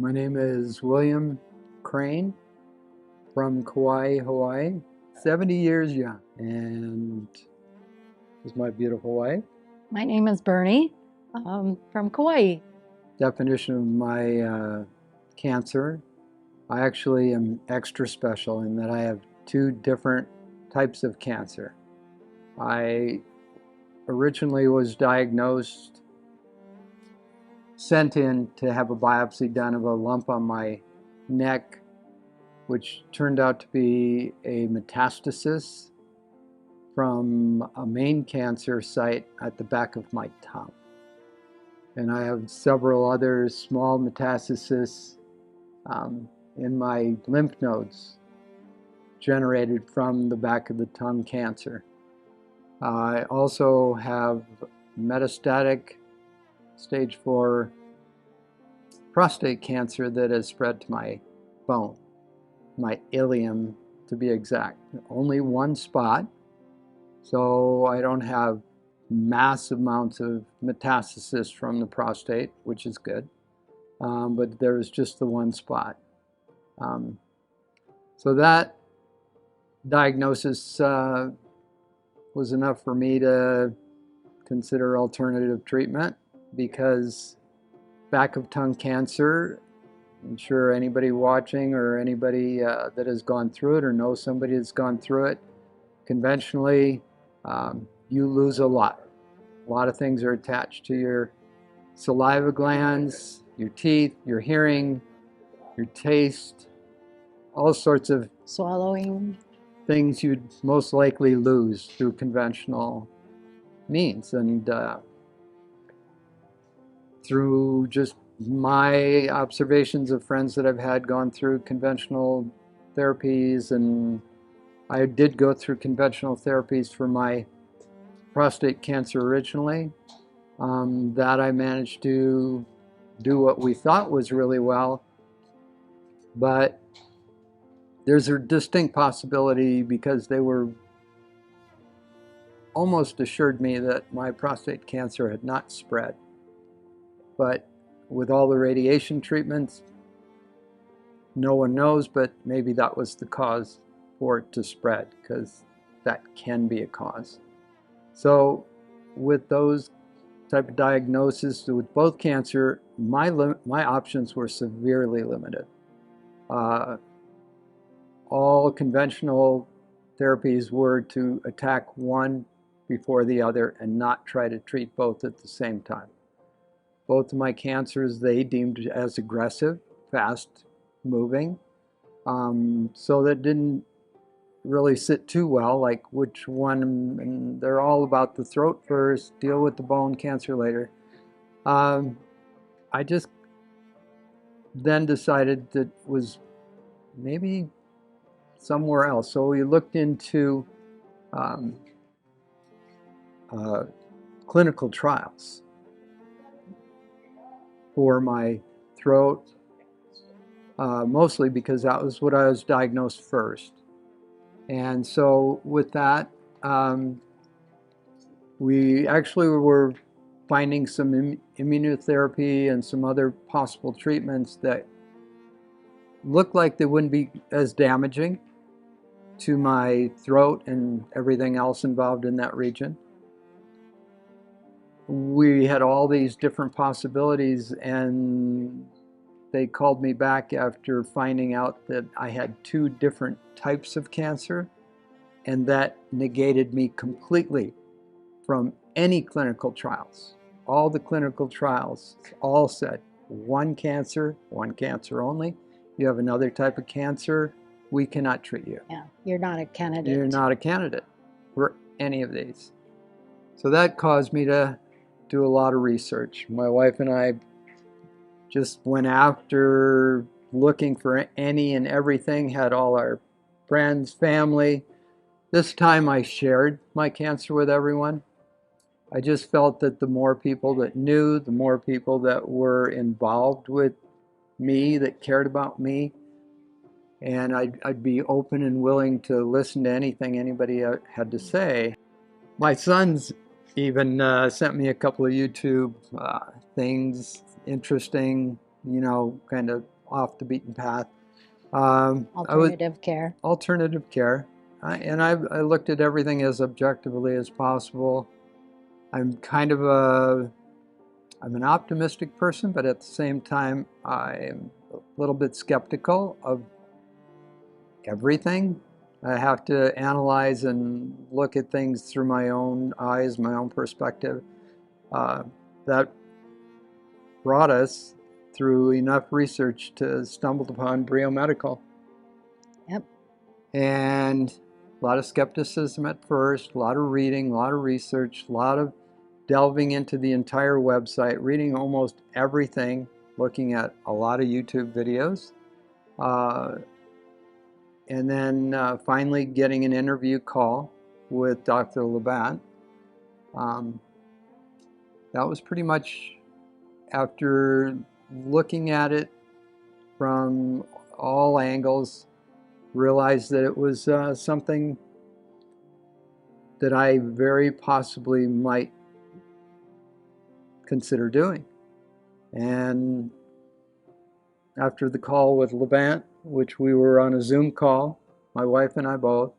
My name is William Crane from Kauai, Hawaii. 70 years young, and this is my beautiful wife. My name is Bernie from Kauai. Definition of my cancer: I actually am extra special in that I have two different types of cancer. I originally was diagnosed, sent in to have a biopsy done of a lump on my neck, which turned out to be a metastasis from a main cancer site at the back of my tongue. And I have several other small metastases in my lymph nodes generated from the back of the tongue cancer. I also have metastatic stage 4 prostate cancer that has spread to my bone, my ilium to be exact. Only one spot, so I don't have massive amounts of metastasis from the prostate, which is good, but there was just the one spot. So that diagnosis was enough for me to consider alternative treatment, because back of tongue cancer, I'm sure anybody watching or anybody that has gone through it or knows somebody that's gone through it, conventionally, you lose a lot. A lot of things are attached to your saliva glands, your teeth, your hearing, your taste, all sorts of Swallowing. things you'd most likely lose through conventional means. And through just my observations of friends that I've had gone through conventional therapies, and I did go through conventional therapies for my prostate cancer originally, that I managed to do what we thought was really well. But there's a distinct possibility, because they were almost assured me that my prostate cancer had not spread. But with all the radiation treatments, no one knows, but maybe that was the cause for it to spread, because that can be a cause. So with those type of diagnoses with both cancer, my options were severely limited. All conventional therapies were to attack one before the other and not try to treat both at the same time. Both of my cancers they deemed as aggressive, fast moving, so that didn't really sit too well, like which one, and they're all about the throat first, deal with the bone cancer later. I just then decided that was maybe somewhere else. So we looked into clinical trials for my throat, mostly because that was what I was diagnosed first. And so with that, we actually were finding some immunotherapy and some other possible treatments that looked like they wouldn't be as damaging to my throat and everything else involved in that region. We had all these different possibilities, and they called me back after finding out that I had two different types of cancer, and that negated me completely from any clinical trials. All the clinical trials all said one cancer only. You have another type of cancer, we cannot treat you. Yeah, you're not a candidate. You're not a candidate for any of these. So that caused me to do a lot of research. My wife and I just went after looking for any and everything, had all our friends, family. This time I shared my cancer with everyone. I just felt that the more people that knew, the more people that were involved with me, that cared about me, and I'd be open and willing to listen to anything anybody had to say. My sons even sent me a couple of YouTube things, interesting kind of off the beaten path. Alternative care. Alternative care. And I looked at everything as objectively as possible. I'm an optimistic person, but at the same time, I'm a little bit skeptical of everything. I have to analyze and look at things through my own eyes, my own perspective. That brought us through enough research to stumble upon Brio-Medical. Yep. And a lot of skepticism at first, a lot of reading, a lot of research, a lot of delving into the entire website, reading almost everything, looking at a lot of YouTube videos, and then finally getting an interview call with Dr. Labatt. That was pretty much after looking at it from all angles, realized that it was something that I very possibly might consider doing. And after the call with Labatt, which we were on a Zoom call, my wife and I both,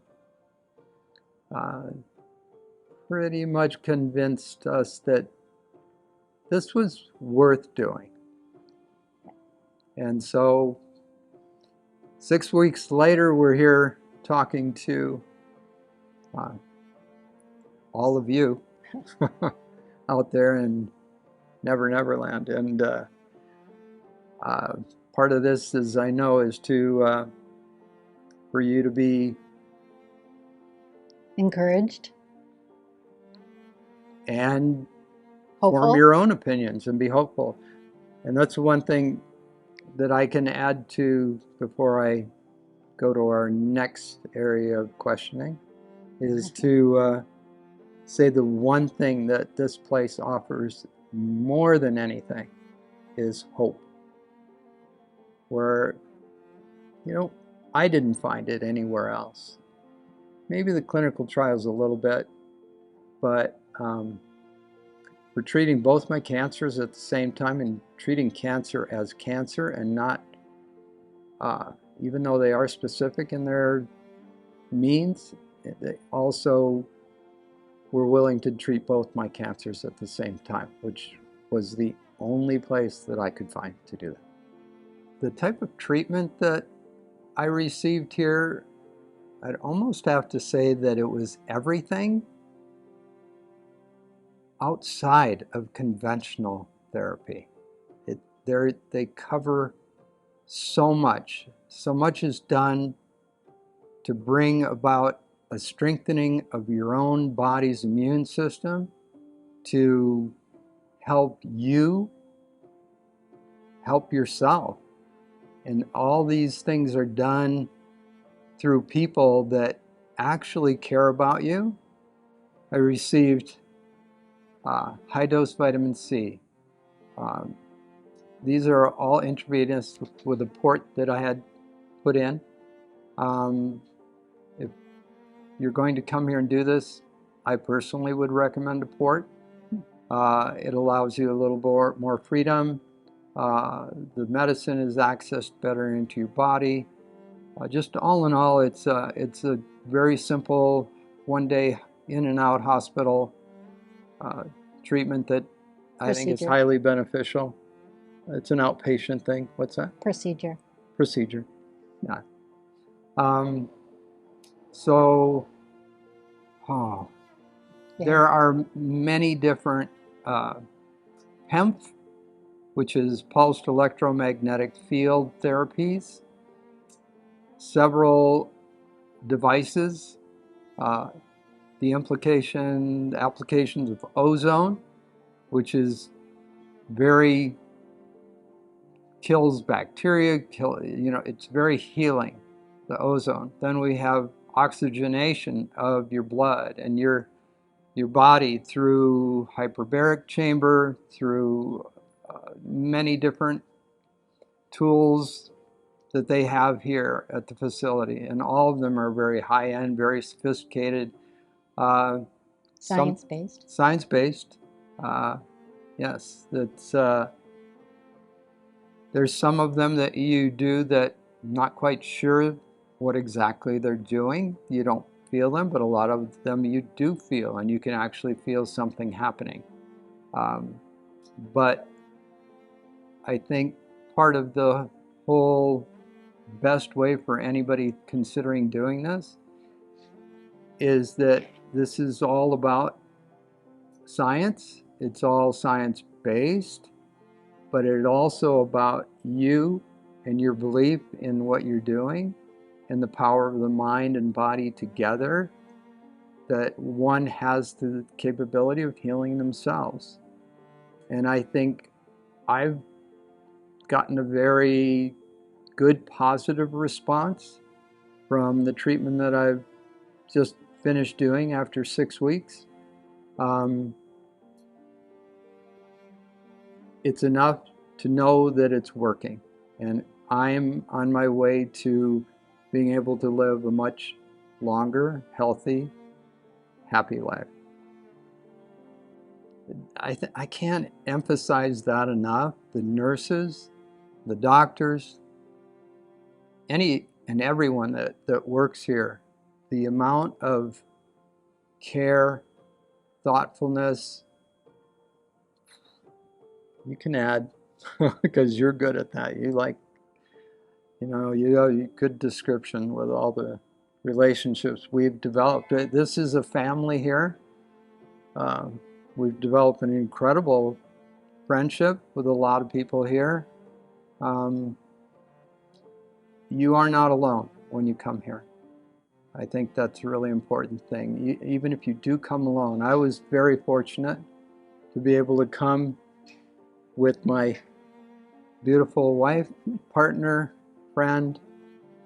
pretty much convinced us that this was worth doing. And so 6 weeks later, we're here talking to all of you out there in Never Never Land. And part of this, as I know, is for you to be encouraged and hopeful. Form your own opinions and be hopeful. And that's one thing that I can add to before I go to our next area of questioning, is to say the one thing that this place offers more than anything is hope. Where, I didn't find it anywhere else. Maybe the clinical trials a little bit, but for treating both my cancers at the same time and treating cancer as cancer and not, even though they are specific in their means, they also were willing to treat both my cancers at the same time, which was the only place that I could find to do that. The type of treatment that I received here, I'd almost have to say that it was everything outside of conventional therapy. They cover so much. So much is done to bring about a strengthening of your own body's immune system to help you help yourself. And all these things are done through people that actually care about you. I received high-dose vitamin C. These are all intravenous with a port that I had put in. If you're going to come here and do this, I personally would recommend a port. It allows you a little more freedom. The medicine is accessed better into your body. Just all in all, it's a very simple one-day in and out hospital treatment that I think is highly beneficial. It's an outpatient thing. What's that? Procedure. Yeah. There are many different PEMF, which is pulsed electromagnetic field therapies, several devices, the applications of ozone, which is kills bacteria, it's very healing, the ozone. Then we have oxygenation of your blood and your body through hyperbaric chamber, through many different tools that they have here at the facility, and all of them are very high-end, very sophisticated. Science-based. Yes, that's. There are 3 different types of ozone. One is the pulsed electromagnetic field ozone. One is the ozone. Then we have oxygenation of your blood and your body through hyperbaric chamber, through many different tools that they have here at the facility, and all of them are very high-end, very sophisticated. Science-based. Yes, that's. There's some of them that you do that not quite sure what exactly they're doing. You don't feel them, but a lot of them you do feel, and you can actually feel something happening. But I think part of the whole best way for anybody considering doing this is that this is all about science. It's all science-based, but it's also about you and your belief in what you're doing and the power of the mind and body together, that one has the capability of healing themselves. And I think I've gotten a very good positive response from the treatment that I've just finished doing after 6 weeks. It's enough to know that it's working, and I'm on my way to being able to live a much longer, healthy, happy life. I can't emphasize that enough. The nurses, the doctors, any and everyone that works here, the amount of care, thoughtfulness, you can add because you're good at that. You like, you good description with all the relationships we've developed. This is a family here. We've developed an incredible friendship with a lot of people here. You are not alone when you come here. I think that's a really important thing. Even if you do come alone, I was very fortunate to be able to come with my beautiful wife, partner, friend,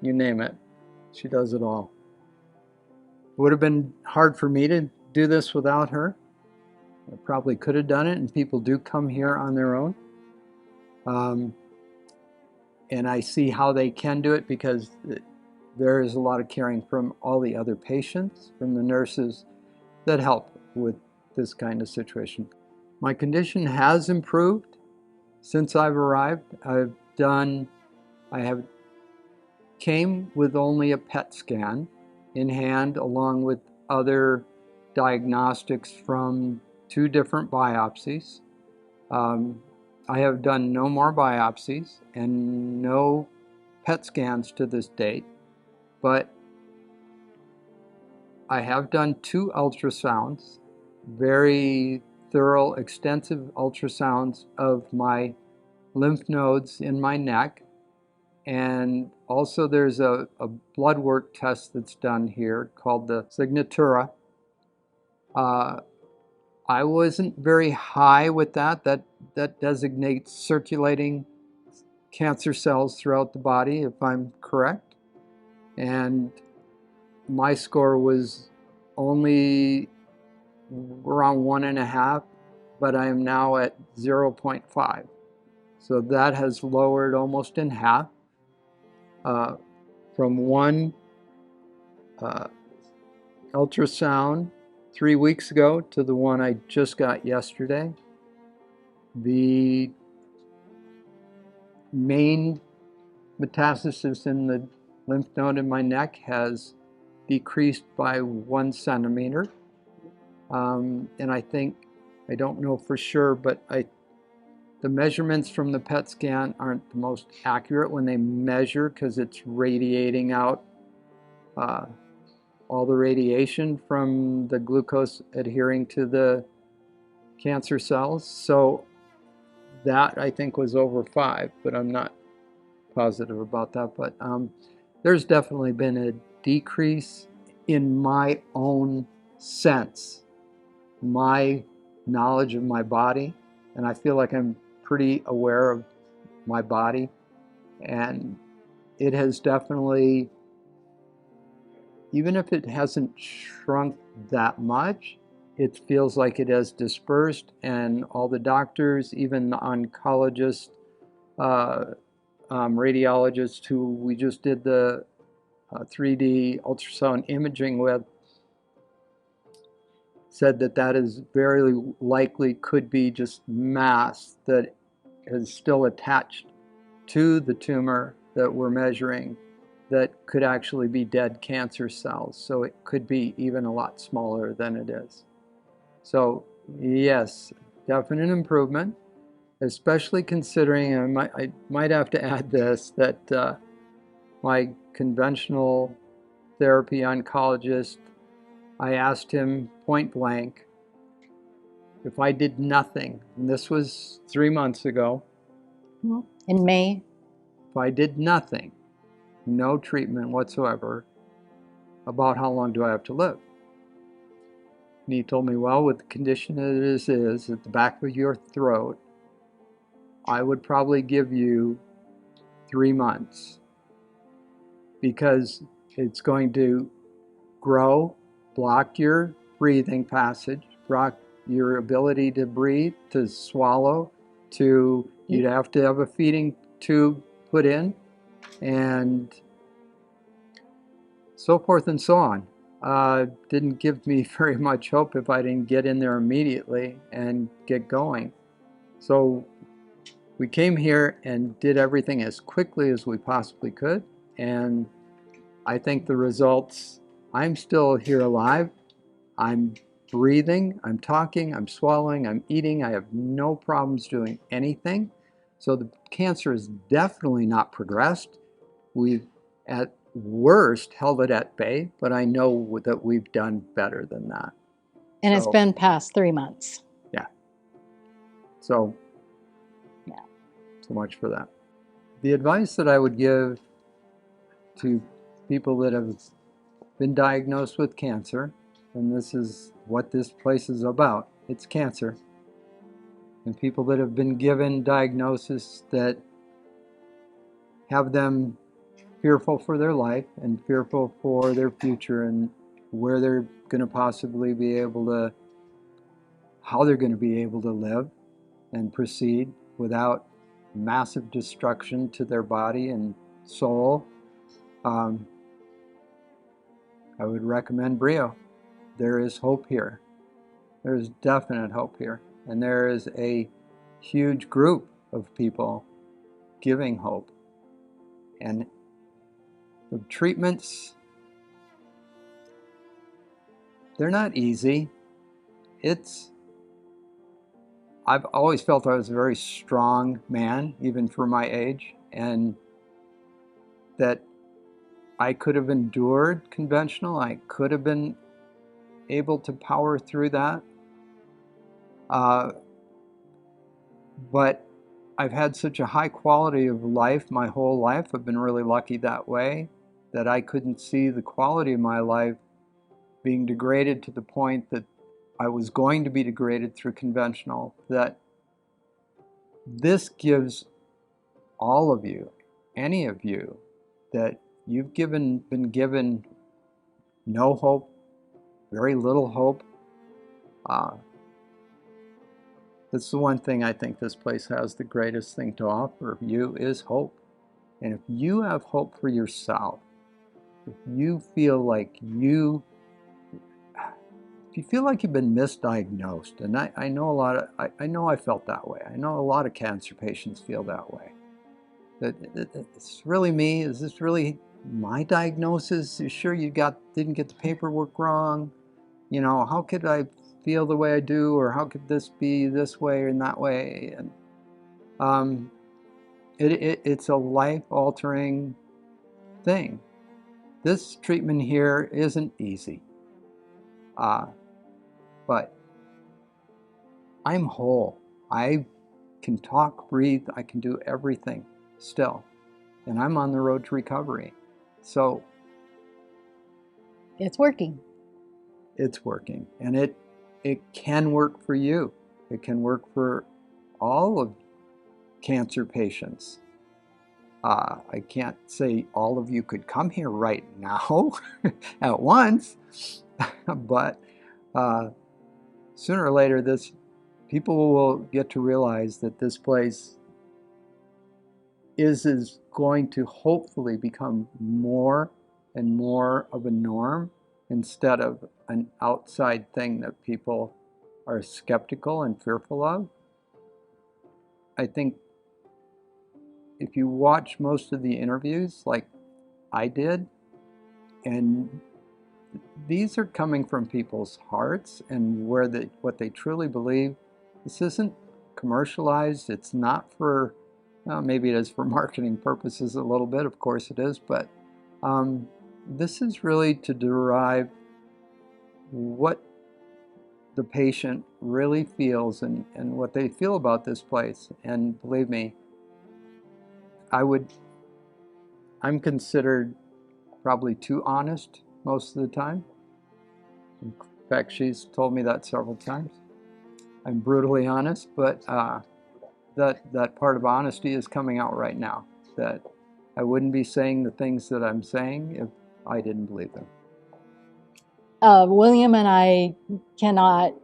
you name it. She does it all. It would have been hard for me to do this without her. I probably could have done it, and people do come here on their own. And I see how they can do it because there is a lot of caring from all the other patients, from the nurses that help with this kind of situation. My condition has improved since I've arrived. I have came with only a PET scan in hand, along with other diagnostics from 2 different biopsies. I have done no more biopsies and no PET scans to this date, but I have done 2 ultrasounds, very thorough, extensive ultrasounds of my lymph nodes in my neck. And also there's a blood work test that's done here called the Signatura. I wasn't very high with that. That designates circulating cancer cells throughout the body, if I'm correct. And my score was only around 1.5, but I am now at 0.5. So that has lowered almost in half. From one ultrasound 3 weeks ago to the one I just got yesterday, the main metastasis in the lymph node in my neck has decreased by 1 centimeter. And I think, I don't know for sure, but the measurements from the PET scan aren't the most accurate when they measure, because it's radiating out all the radiation from the glucose adhering to the cancer cells. So that, I think, was over 5, but I'm not positive about that. But there's definitely been a decrease in my own sense, my knowledge of my body, and I feel like I'm pretty aware of my body, and it has definitely, even if it hasn't shrunk that much, it feels like it has dispersed, and all the doctors, even the oncologists, radiologists who we just did the 3D ultrasound imaging with, said that is very likely could be just mass that is still attached to the tumor that we're measuring that could actually be dead cancer cells. So it could be even a lot smaller than it is. So yes, definite improvement, especially considering, I might have to add this, that my conventional therapy oncologist, I asked him point blank if I did nothing, and this was 3 months ago. In May. If I did nothing, no treatment whatsoever, about how long do I have to live? And he told me, well, with the condition that it is at the back of your throat, I would probably give you 3 months because it's going to grow, block your breathing passage, block your ability to breathe, to swallow, you'd have to have a feeding tube put in, and so forth and so on. Didn't give me very much hope if I didn't get in there immediately and get going. So we came here and did everything as quickly as we possibly could, and I think the results, I'm still here alive. I'm breathing, I'm talking, I'm swallowing, I'm eating. I have no problems doing anything. So the cancer is definitely not progressed. We've, at worst, held it at bay, but I know that we've done better than that. And it's been past 3 months. Yeah. So, yeah. So much for that. The advice that I would give to people that have been diagnosed with cancer, and this is what this place is about, it's cancer, and people that have been given diagnosis that have them fearful for their life and fearful for their future and where they're going to possibly be able to, how they're going to be able to live and proceed without massive destruction to their body and soul. I would recommend Brio. There is hope here. There's definite hope here. And there is a huge group of people giving hope. And the treatments, they're not easy. I've always felt I was a very strong man, even for my age, and that I could have endured conventional. I could have been able to power through that. But I've had such a high quality of life my whole life. I've been really lucky that way, that I couldn't see the quality of my life being degraded to the point that I was going to be degraded through conventional, that this gives all of you, any of you, that you've been given no hope, very little hope. That's the one thing I think this place has the greatest thing to offer you is hope. And if you have hope for yourself, if you feel like if you feel like you've been misdiagnosed, and I know I know I felt that way. I know a lot of cancer patients feel that way. That it's really me? Is this really my diagnosis? You sure you didn't get the paperwork wrong? You know, how could I feel the way I do, or how could this be this way and that way? And it's a life-altering thing. This treatment here isn't easy, but I'm whole. I can talk, breathe, I can do everything still, and I'm on the road to recovery. So it's working. It's working, and it can work for you. It can work for all of cancer patients. I can't say all of you could come here right now at once, but sooner or later, people will get to realize that this place is going to hopefully become more and more of a norm instead of an outside thing that people are skeptical and fearful of. I think if you watch most of the interviews like I did, and these are coming from people's hearts and what they truly believe. This isn't commercialized. It's not for, well, maybe it is for marketing purposes a little bit, of course it is, but this is really to derive what the patient really feels and what they feel about this place. And believe me, I'm considered probably too honest most of the time. In fact, she's told me that several times. I'm brutally honest, but that part of honesty is coming out right now. That I wouldn't be saying the things that I'm saying if I didn't believe them. William and I cannot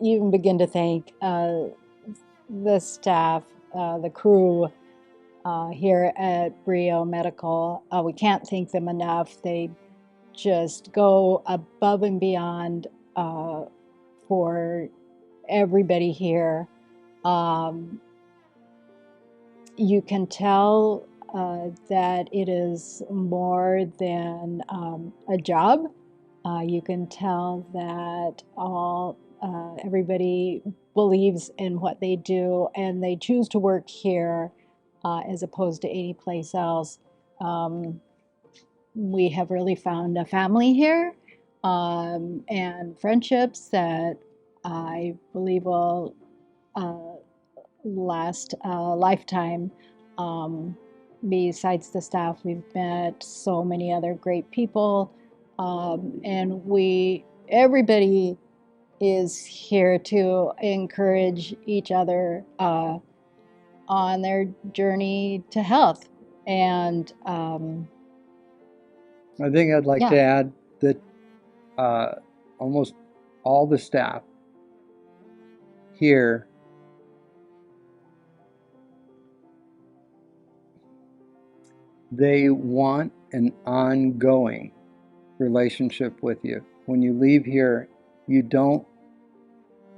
even begin to thank the staff, the crew here at Brio-Medical. We can't thank them enough. They just go above and beyond for everybody here. You can tell that it is more than a job. You can tell that everybody believes in what they do and they choose to work here as opposed to any place else. We have really found a family here and friendships that I believe will last a lifetime. Besides the staff, we've met so many other great people, and everybody is here to encourage each other on their journey to health. And I think I'd like to add that almost all the staff here they want an ongoing relationship with you. When you leave here, you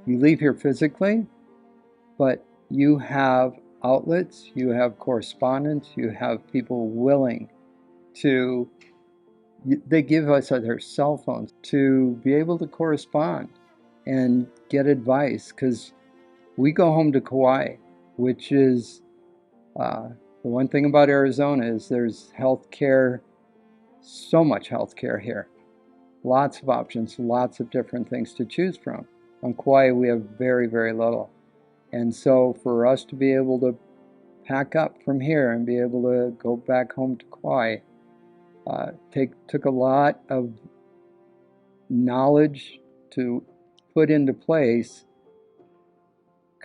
leave here physically, but you have outlets, you have correspondence, you have people willing to, they give us their cell phones to be able to correspond and get advice, because we go home to Kauai, which is the one thing about Arizona is there's health care, so much health care here. Lots of options, lots of different things to choose from. On Kauai, we have very, very little. And so for us to be able to pack up from here and be able to go back home to Kauai took a lot of knowledge to put into place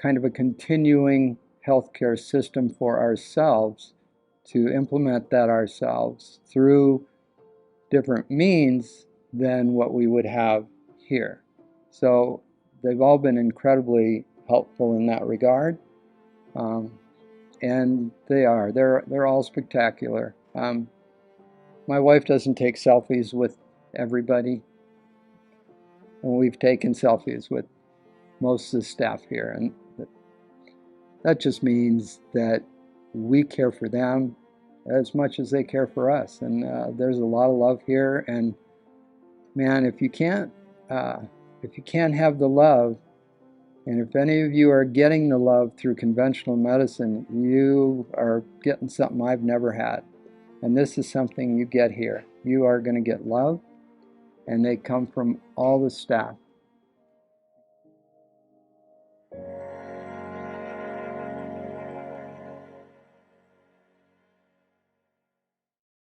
kind of a continuing healthcare system for ourselves, to implement that ourselves through different means than what we would have here. So they've all been incredibly helpful in that regard, and they're all spectacular. My wife doesn't take selfies with everybody, and we've taken selfies with most of the staff here, and that just means that we care for them as much as they care for us. And there's a lot of love here. And man, if you can't have the love, and if any of you are getting the love through conventional medicine, you are getting something I've never had. And this is something you get here. You are going to get love, and they come from all the staff.